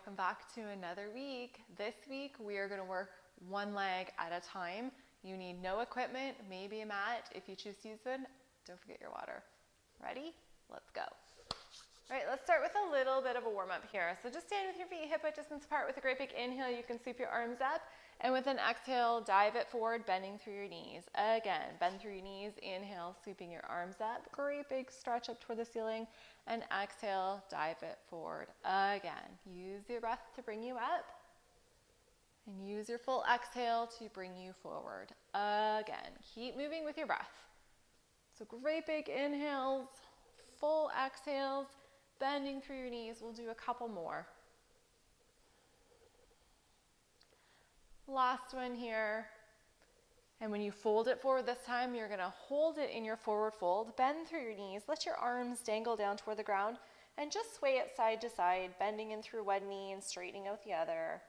welcome back to another week. This week we are going to work one leg at a time. You need no equipment, maybe a mat. If you choose to use one, don't forget your water. Ready? Let's go. All right, let's start with a little bit of a warm up here. So just stand with your feet hip width distance apart. With a great big inhale, you can sweep your arms up. And with an exhale, dive it forward, bending through your knees. Again, bend through your knees. Inhale, sweeping your arms up. Great big stretch up toward the ceiling. And exhale, dive it forward. Again, use your breath to bring you up. And use your full exhale to bring you forward. Again, keep moving with your breath. So great big inhales, full exhales, bending through your knees. We'll do a couple more. Last one here. And when you fold it forward this time, you're going to hold it in your forward fold, bend through your knees, let your arms dangle down toward the ground, and just sway it side to side, bending in through one knee and straightening out the other.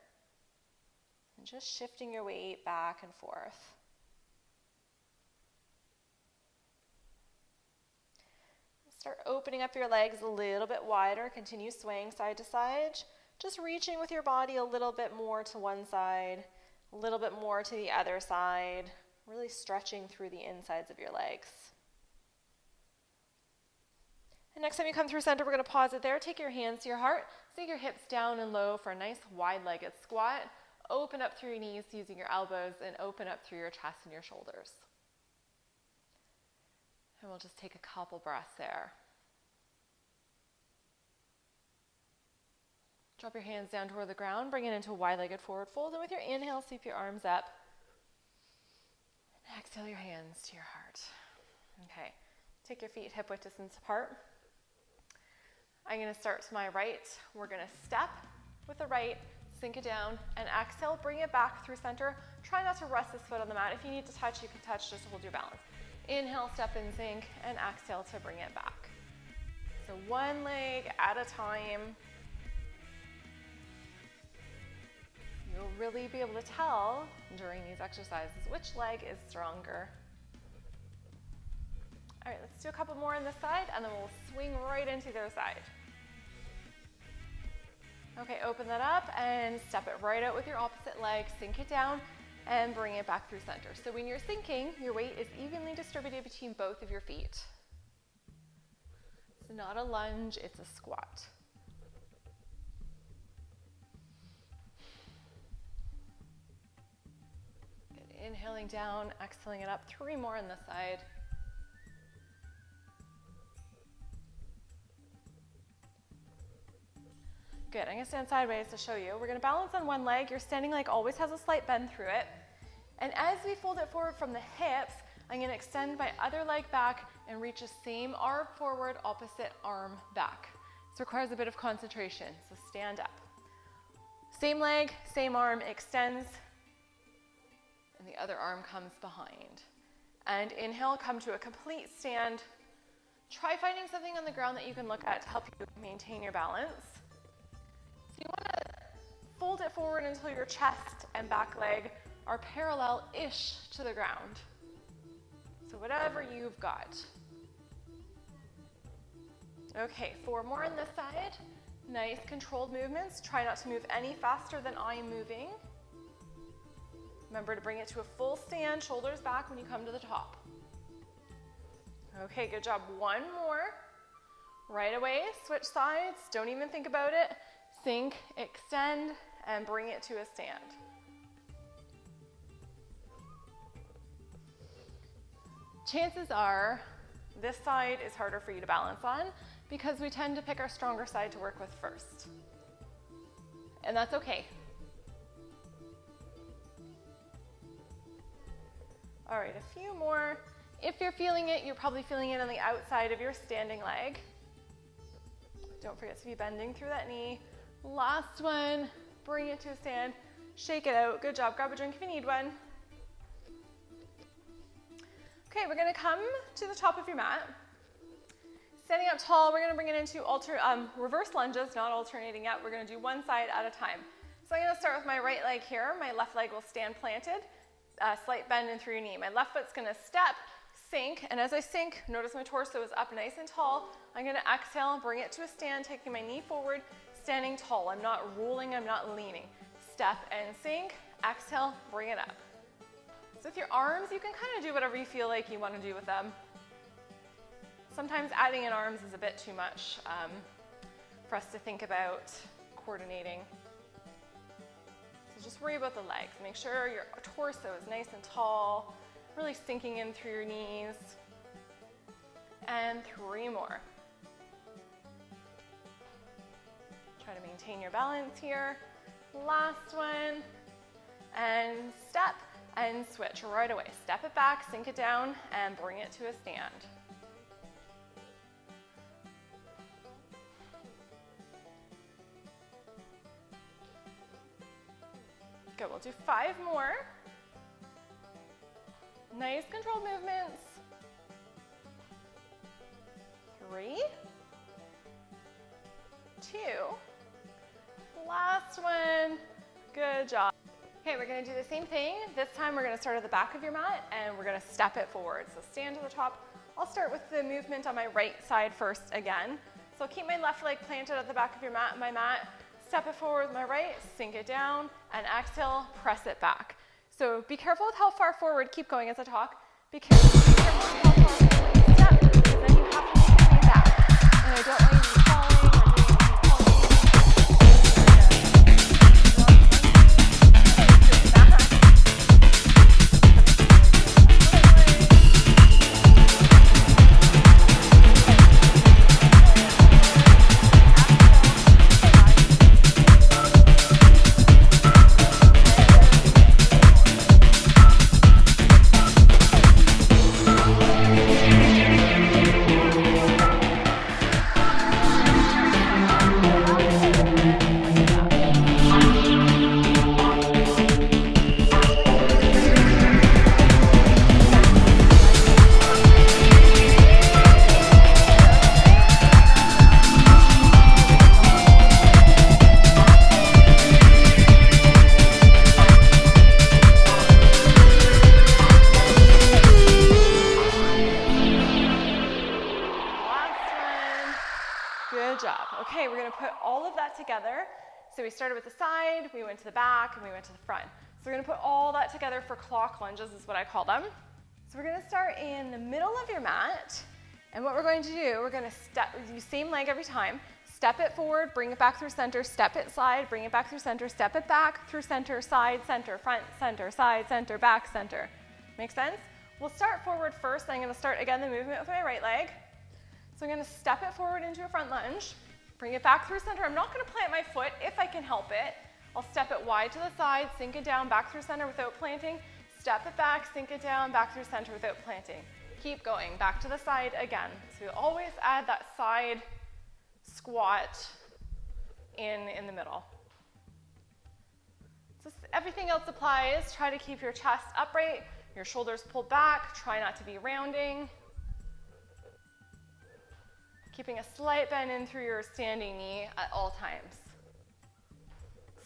And just shifting your weight back and forth. Start opening up your legs a little bit wider. Continue swaying side to side. Just reaching with your body a little bit more to one side, a little bit more to the other side. Really stretching through the insides of your legs. And next time you come through center, we're going to pause it there. Take your hands to your heart. Sink your hips down and low for a nice wide-legged squat. Open up through your knees using your elbows and open up through your chest and your shoulders. And we'll just take a couple breaths there. Drop your hands down toward the ground. Bring it into a wide-legged forward fold. And with your inhale, sweep your arms up. And exhale your hands to your heart. Okay. Take your feet hip width distance apart. I'm going to start to my right. We're going to step with the right, sink it down, and exhale. Bring it back through center. Try not to rest this foot on the mat. If you need to touch, you can touch just to hold your balance. Inhale, step and sink, and exhale to bring it back. So one leg at a time. You'll really be able to tell during these exercises which leg is stronger. All right, let's do a couple more on this side, and then we'll swing right into the other side. Okay, open that up and step it right out with your opposite leg, sink it down, and bring it back through center. So when you're sinking, your weight is evenly distributed between both of your feet. It's not a lunge, it's a squat. Good. Inhaling down, exhaling it up. 3 more on this side. Good, I'm going to stand sideways to show you. We're going to balance on one leg. Your standing leg always has a slight bend through it. And as we fold it forward from the hips, I'm going to extend my other leg back and reach the same arm forward, opposite arm back. This requires a bit of concentration, so stand up. Same leg, same arm extends, and the other arm comes behind. And inhale, come to a complete stand. Try finding something on the ground that you can look at to help you maintain your balance. You want to fold it forward until your chest and back leg are parallel-ish to the ground. So whatever you've got. Okay, 4 more on this side. Nice controlled movements. Try not to move any faster than I'm moving. Remember to bring it to a full stand, shoulders back when you come to the top. Okay, good job. 1 more. Right away, switch sides. Don't even think about it. Sink, extend, and bring it to a stand. Chances are this side is harder for you to balance on because we tend to pick our stronger side to work with first. And that's okay. All right, a few more. If you're feeling it, you're probably feeling it on the outside of your standing leg. Don't forget to be bending through that knee. Last one, bring it to a stand, shake it out. Good job, grab a drink if you need one. Okay, we're gonna come to the top of your mat. Standing up tall, we're gonna bring it into reverse lunges, not alternating yet. We're gonna do one side at a time. So I'm gonna start with my right leg here. My left leg will stand planted, slight bend in through your knee. My left foot's gonna step, sink, and as I sink, notice my torso is up nice and tall. I'm gonna exhale, bring it to a stand, taking my knee forward, standing tall. I'm not rolling, I'm not leaning. Step and sink, exhale, bring it up. So with your arms, you can kind of do whatever you feel like you want to do with them. Sometimes adding in arms is a bit too much for us to think about coordinating. So just worry about the legs. Make sure your torso is nice and tall, really sinking in through your knees. And 3 more. Try to maintain your balance here. Last one. And step and switch right away. Step it back, sink it down, and bring it to a stand. Good, we'll do 5 more. Nice controlled movements. 3, 2, last one. Good job. Okay, we're gonna do the same thing. This time we're gonna start at the back of your mat and we're gonna step it forward. So stand to the top. I'll start with the movement on my right side first again. So I'll keep my left leg planted at the back of my mat, step it forward with my right, sink it down, and exhale, press it back. So be careful with how far forward, keep going as I talk. Be careful with how far forward you step, because then you have to make your way back. And I don't want you to be falling or doing anything together. So we started with the side, we went to the back, and we went to the front. So we're gonna put all that together for clock lunges is what I call them. So we're gonna start in the middle of your mat. And what we're going to do, we're gonna use same leg every time. Step it forward, bring it back through center, step it slide, bring it back through center, step it back through center, side, center, front, center, side, center, back, center. Make sense? We'll start forward first. I'm gonna start again the movement with my right leg. So I'm gonna step it forward into a front lunge. Bring it back through center. I'm not going to plant my foot if I can help it. I'll step it wide to the side, sink it down, back through center without planting. Step it back, sink it down, back through center without planting. Keep going, back to the side again. So you always add that side squat in the middle. So everything else applies. Try to keep your chest upright, your shoulders pulled back. Try not to be rounding. Keeping a slight bend in through your standing knee at all times.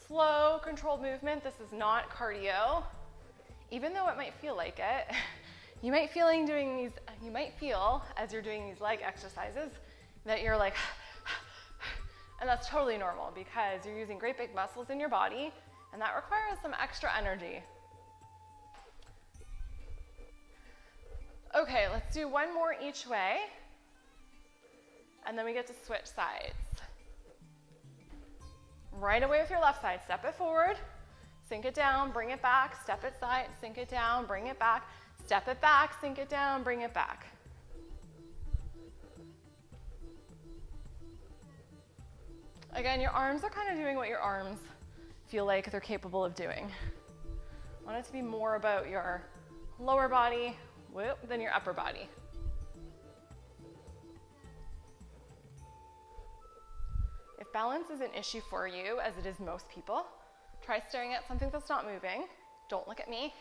Slow, controlled movement. This is not cardio. Even though it might feel like it, you might feel as you're doing these leg exercises that you're like, and that's totally normal because you're using great big muscles in your body and that requires some extra energy. Okay, let's do one more each way. And then we get to switch sides. Right away with your left side, step it forward, sink it down, bring it back, step it side, sink it down, bring it back, step it back, sink it down, bring it back. Again, your arms are kind of doing what your arms feel like they're capable of doing. I want it to be more about your lower body than your upper body. If balance is an issue for you, as it is most people, try staring at something that's not moving. Don't look at me.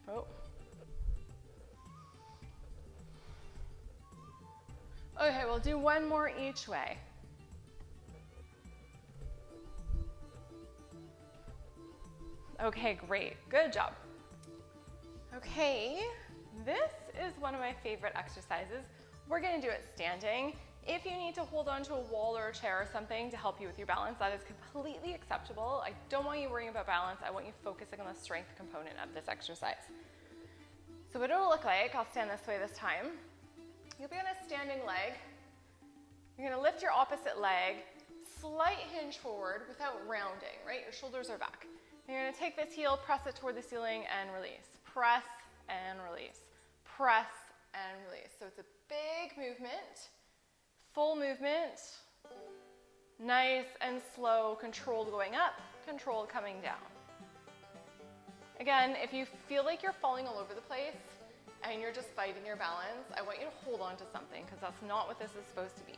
Oh. Okay, we'll do one more each way. Okay, great. Good job. Okay, this is one of my favorite exercises. We're going to do it standing. If you need to hold onto a wall or a chair or something to help you with your balance, that is completely acceptable. I don't want you worrying about balance. I want you focusing on the strength component of this exercise. So what it'll look like, I'll stand this way this time. You'll be on a standing leg. You're gonna lift your opposite leg, slight hinge forward without rounding, right? Your shoulders are back. You're gonna take this heel, press it toward the ceiling and release. Press and release. Press and release. So it's a big movement, full movement, nice and slow, controlled going up, controlled coming down. Again, if you feel like you're falling all over the place and you're just fighting your balance, I want you to hold on to something because that's not what this is supposed to be.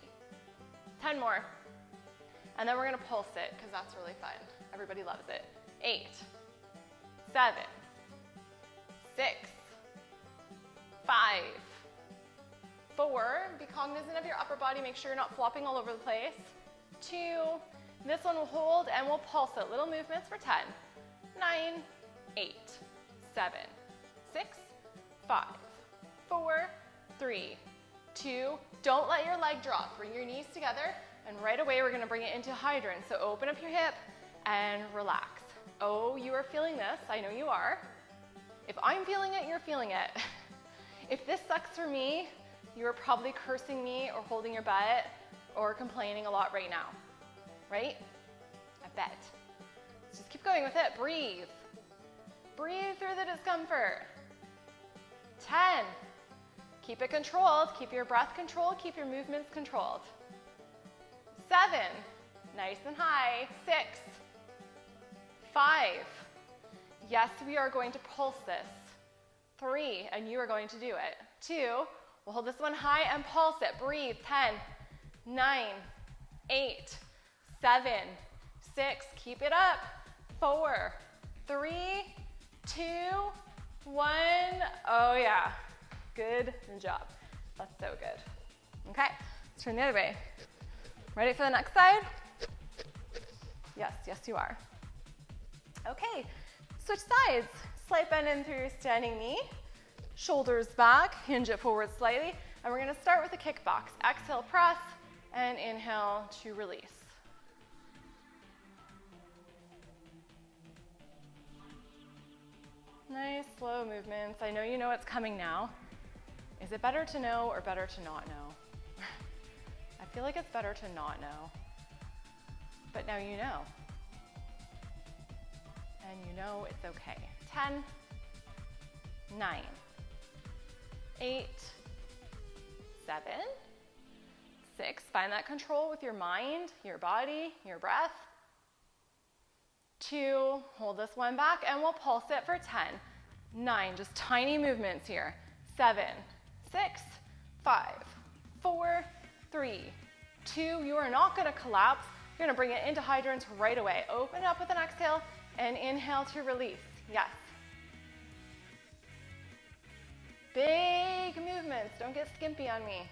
10 more. And then we're gonna pulse it because that's really fun. Everybody loves it. 8, 7, 6, 5, 4, be cognizant of your upper body, make sure you're not flopping all over the place. 2, this one will hold and we'll pulse it. Little movements for 10, 9, 8, 7, 6, 5, 4, 3, 2, don't let your leg drop. Bring your knees together and right away we're gonna bring it into hydrant. So open up your hip and relax. Oh, you are feeling this, I know you are. If I'm feeling it, you're feeling it. If this sucks for me, you are probably cursing me or holding your butt or complaining a lot right now, right? I bet. Just keep going with it, breathe. Breathe through the discomfort. 10, keep it controlled, keep your breath controlled, keep your movements controlled. 7, nice and high, 6, 5, yes, we are going to pulse this. 3, and you are going to do it. 2, we'll hold this one high and pulse it. Breathe. 10, 9, 8, 7, 6, keep it up. 4, 3, 2, 1. Oh yeah, good job. That's so good. Okay, let's turn the other way. Ready for the next side? Yes, yes you are. Okay, switch sides. Slight bend in through your standing knee. Shoulders back, hinge it forward slightly. And we're gonna start with a kickbox. Exhale, press, and inhale to release. Nice, slow movements. I know you know what's coming now. Is it better to know or better to not know? I feel like it's better to not know. But now you know. And you know it's okay. 10, 9, 8, 7, 6. Find that control with your mind, your body, your breath. 2, hold this one back and we'll pulse it for 10, 9, just tiny movements here. 7, 6, 5, 4, 3, 2. You are not gonna collapse. You're gonna bring it into hydrant right away. Open up with an exhale and inhale to release. Yes. Big movements. Don't get skimpy on me.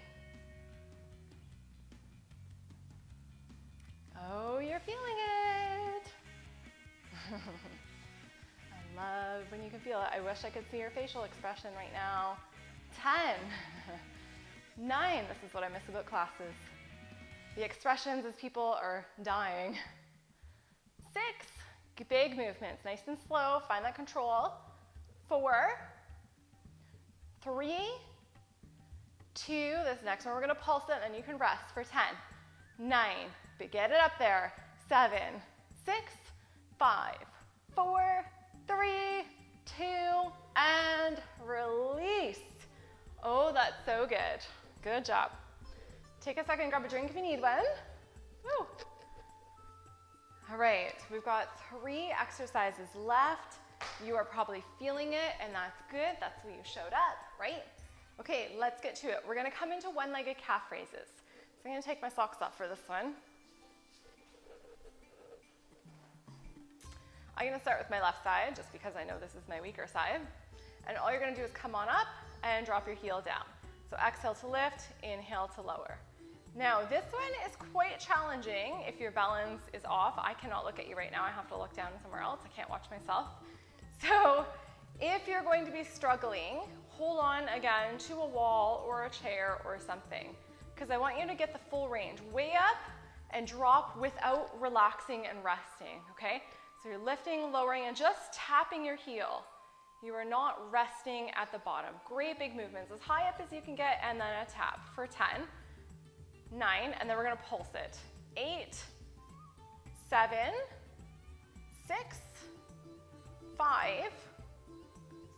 Oh, you're feeling it. I love when you can feel it. I wish I could see your facial expression right now. 10, 9. This is what I miss about classes. The expressions as people are dying. 6. Big movements, nice and slow. Find that control. 4, 3, 2. This next one we're gonna pulse it and you can rest for 10, 9. But get it up there. 7, 6, 5, 4, 3, 2, and release. Oh, that's so good. Good job. Take a second, grab a drink if you need one. Woo. All right, we've got 3 exercises left. You are probably feeling it, and that's good. That's why you showed up, right? Okay, let's get to it. We're gonna come into one-legged calf raises. So I'm gonna take my socks off for this one. I'm gonna start with my left side, just because I know this is my weaker side. And all you're gonna do is come on up and drop your heel down. So exhale to lift, inhale to lower. Now, this one is quite challenging if your balance is off. I cannot look at you right now. I have to look down somewhere else. I can't watch myself. So if you're going to be struggling, hold on again to a wall or a chair or something. because I want you to get the full range. Way up and drop without relaxing and resting, okay? So you're lifting, lowering, and just tapping your heel. You are not resting at the bottom. Great big movements, as high up as you can get, and then a tap for 10, 9, and then we're gonna pulse it. 8, 7, 6, 5,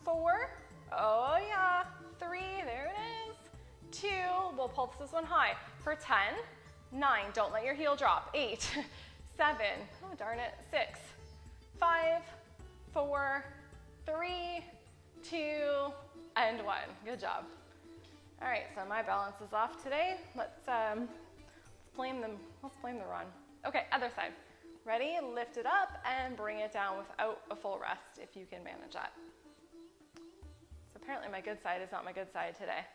4, oh yeah, 3, there it is, 2, we'll pulse this one high for 10, 9, don't let your heel drop, 8, 7, oh darn it, 6, 5, 4, 3, 2, and 1. Good job. All right, so my balance is off today. Let's blame the run. Okay, other side. Ready? Lift it up and bring it down without a full rest if you can manage that. So apparently my good side is not my good side today.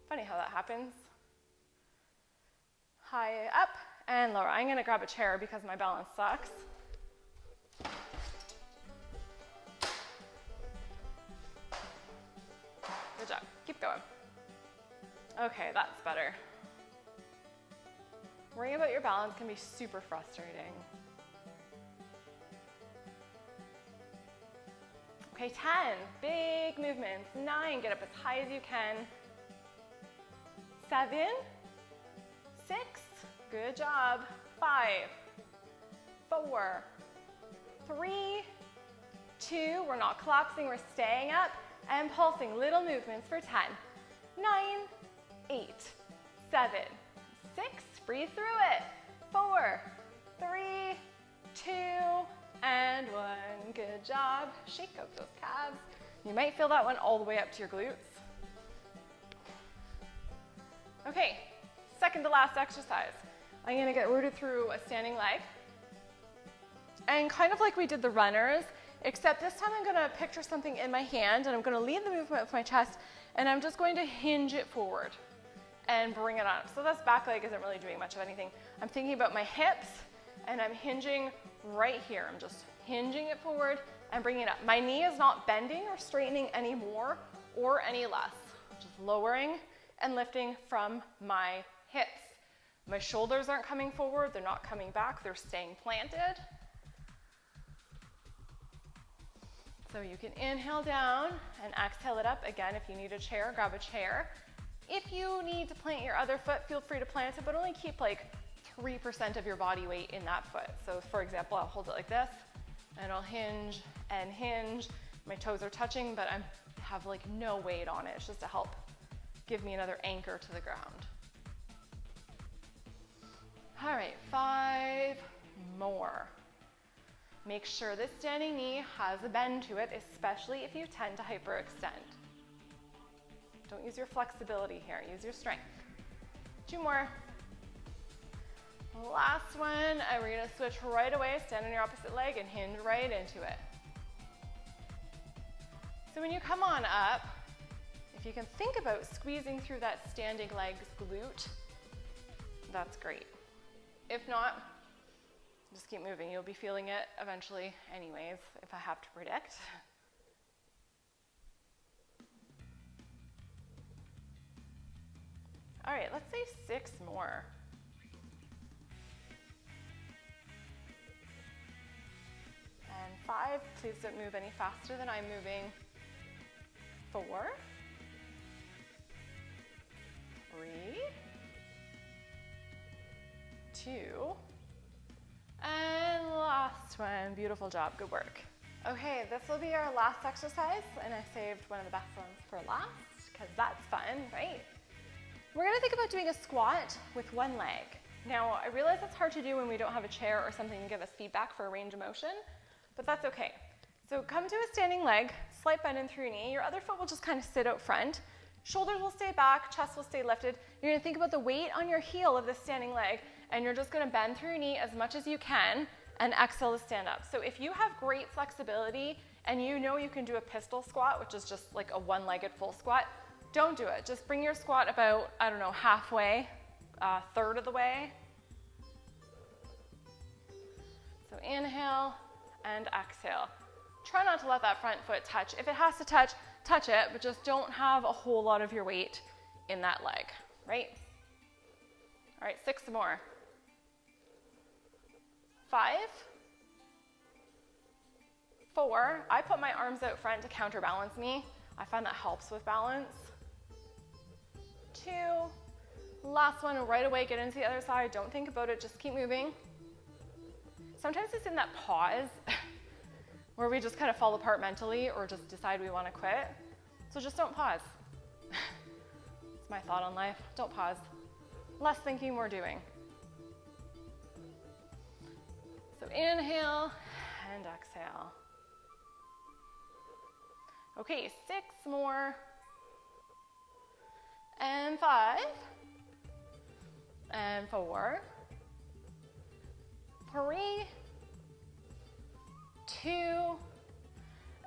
Funny how that happens. High up and lower. I'm gonna grab a chair because my balance sucks. Good job. Keep going. Okay, that's better. Worrying about your balance can be super frustrating. Okay, 10, big movements. 9, get up as high as you can. 7, 6, good job. 5, 4, 3, 2, we're not collapsing, we're staying up and pulsing. Little movements for 10, 9, 8, 7, 6, breathe through it. 4, 3, 2, and 1. Good job. Shake out those calves. You might feel that one all the way up to your glutes. Okay, second to last exercise. I'm gonna get rooted through a standing leg. And kind of like we did the runners, except this time I'm gonna picture something in my hand and I'm gonna lead the movement with my chest and I'm just going to hinge it forward and bring it up. So this back leg isn't really doing much of anything. I'm thinking about my hips and I'm hinging right here. I'm just hinging it forward and bringing it up. My knee is not bending or straightening any more or any less. Just lowering and lifting from my hips. My shoulders aren't coming forward, they're not coming back, they're staying planted. So you can inhale down and exhale it up. Again, if you need a chair, grab a chair. If you need to plant your other foot, feel free to plant it, but only keep like 3% of your body weight in that foot. So for example, I'll hold it like this and I'll hinge and hinge. My toes are touching, but I have like no weight on it. It's just to help give me another anchor to the ground. All right, 5 more. Make sure this standing knee has a bend to it, especially if you tend to hyperextend. Don't use your flexibility here, use your strength. 2 more. Last one, and we're gonna switch right away, stand on your opposite leg and hinge right into it. So when you come on up, if you can think about squeezing through that standing leg's glute, that's great. If not, just keep moving. You'll be feeling it eventually anyways, if I have to predict. All right, let's say 6 more. And 5, please don't move any faster than I'm moving. 4, 3, 2, and last one. Beautiful job, good work. Okay, this will be our last exercise, and I saved one of the best ones for last, because that's fun, right? We're gonna think about doing a squat with one leg. Now, I realize that's hard to do when we don't have a chair or something to give us feedback for a range of motion, but that's okay. So come to a standing leg, slight bend in through your knee. Your other foot will just kind of sit out front. Shoulders will stay back, chest will stay lifted. You're gonna think about the weight on your heel of this standing leg, and you're just gonna bend through your knee as much as you can and exhale to stand up. So if you have great flexibility and you know you can do a pistol squat, which is just like a one-legged full squat, don't do it. Just bring your squat about, I don't know, halfway, a third of the way. So inhale and exhale. Try not to let that front foot touch. If it has to touch, touch it, but just don't have a whole lot of your weight in that leg, right? All right, 6 more. 5, 4. I put my arms out front to counterbalance me. I find that helps with balance. 2. Last one, right away, get into the other side. Don't think about it, just keep moving. Sometimes it's in that pause where we just kind of fall apart mentally or just decide we want to quit. So just don't pause. It's my thought on life. Don't pause. Less thinking, more doing. So inhale and exhale. Okay, 6 more. And 5. And 4. 3. 2.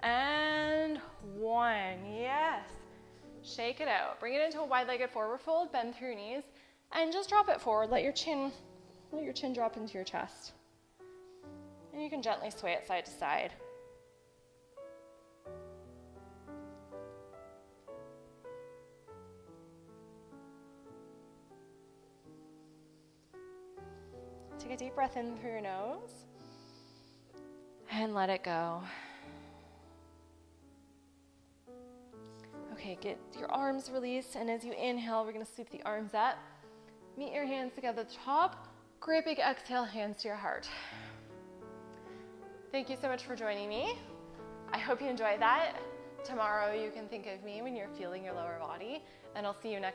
And 1. Yes. Shake it out. Bring it into a wide-legged forward fold. Bend through your knees. And just drop it forward. Let your chin drop into your chest. And you can gently sway it side to side. Take a deep breath in through your nose and let it go. Okay, get your arms released, and as you inhale, we're going to sweep the arms up. Meet your hands together at the top. Great big exhale, hands to your heart. Thank you so much for joining me. I hope you enjoyed that. Tomorrow you can think of me when you're feeling your lower body, and I'll see you next